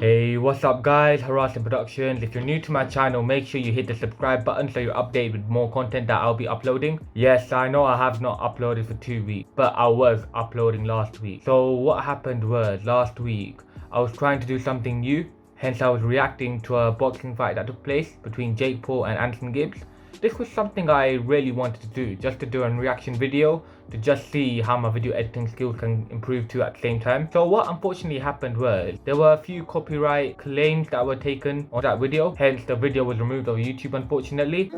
Hey, what's up guys, HarrajSinghProductions. If you're new to my channel, make sure you hit the subscribe button so you're updated with more content that I'll be uploading. Yes, I know I have not uploaded for 2 weeks, but I was uploading last week. So what happened was, last week, I was trying to do something new. Hence I was reacting to a boxing fight that took place between Jake Paul and Anthony Gibbs. This was something I really wanted to do, just to do a reaction video, to just see how my video editing skills can improve too at the same time. So what unfortunately happened was, there were a few copyright claims that were taken on that video, hence the video was removed off YouTube unfortunately.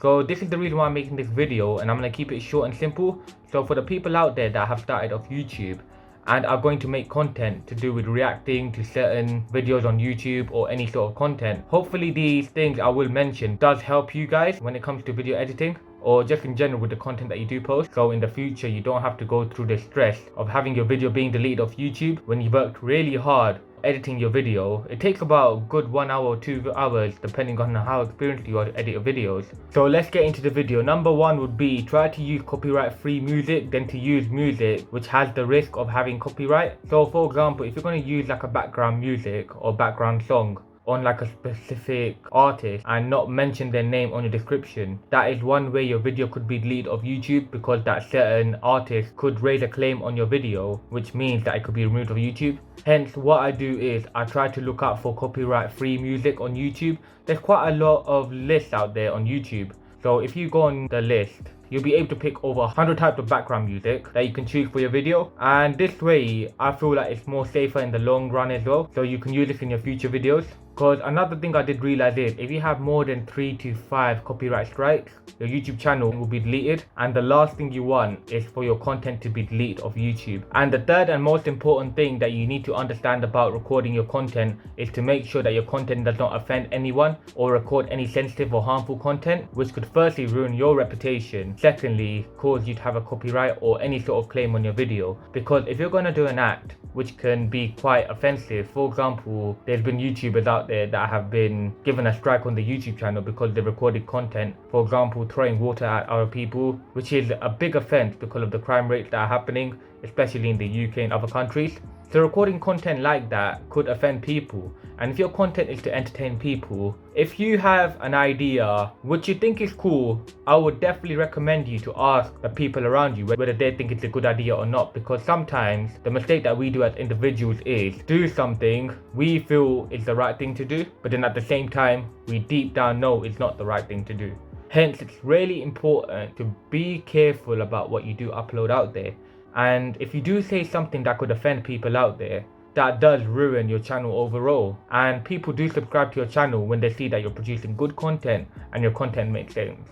So this is the reason why I'm making this video, and I'm going to keep it short and simple. So for the people out there that have started off YouTube and are going to make content to do with reacting to certain videos on YouTube or any sort of content, hopefully these things I will mention does help you guys when it comes to video editing, or just in general with the content that you do post. So in the future you don't have to go through the stress of having your video being deleted off YouTube when you worked really hard editing your video. It takes about a good 1 hour or 2 hours depending on how experienced you are to edit your videos. So let's get into the video. Number one would be, try to use copyright free music than to use music which has the risk of having copyright. So for example, if you're going to use like a background music or background song on like a specific artist and not mention their name on your description, that is one way your video could be deleted off YouTube, because that certain artist could raise a claim on your video, which means that it could be removed off YouTube. Hence what I do is I try to look out for copyright free music on YouTube. There's quite a lot of lists out there on YouTube. So if you go on the list, you'll be able to pick over 100 types of background music that you can choose for your video, and this way I feel like it's more safer in the long run as well, so you can use this in your future videos. Because another thing I did realize is, if you have more than 3 to 5 copyright strikes, your YouTube channel will be deleted, and the last thing you want is for your content to be deleted off YouTube. And the third and most important thing that you need to understand about recording your content is to make sure that your content does not offend anyone or record any sensitive or harmful content, which could firstly ruin your reputation, secondly cause you to have a copyright or any sort of claim on your video. Because if you're going to do an act which can be quite offensive, for example, there's been YouTubers out there that have been given a strike on the YouTube channel because they recorded content, for example throwing water at other people, which is a big offense because of the crime rates that are happening, especially in the UK and other countries. So recording content like that could offend people, and if your content is to entertain people, if you have an idea which you think is cool, I would definitely recommend you to ask the people around you whether they think it's a good idea or not. Because sometimes the mistake that we do as individuals is do something we feel is the right thing to do, but then at the same time we deep down know it's not the right thing to do. Hence it's really important to be careful about what you do upload out there. And if you do say something that could offend people out there, that does ruin your channel overall. And people do subscribe to your channel when they see that you're producing good content and your content makes sense.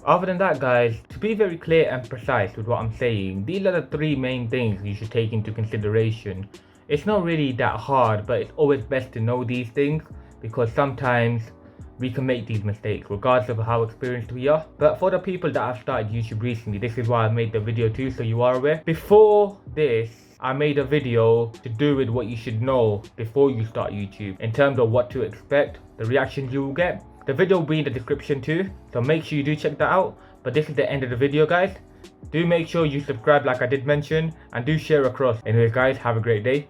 Other than that guys, to be very clear and precise with what I'm saying, these are the 3 main things you should take into consideration. It's not really that hard, but it's always best to know these things, because sometimes we can make these mistakes regardless of how experienced we are. But for the people that have started YouTube recently, this is why I made the video too, so you are aware. Before this, I made a video to do with what you should know before you start YouTube, in terms of what to expect, the reactions you will get. The video will be in the description too, so make sure you do check that out. But this is the end of the video guys. Do make sure you subscribe like I did mention, and do share across. Anyways guys, have a great day.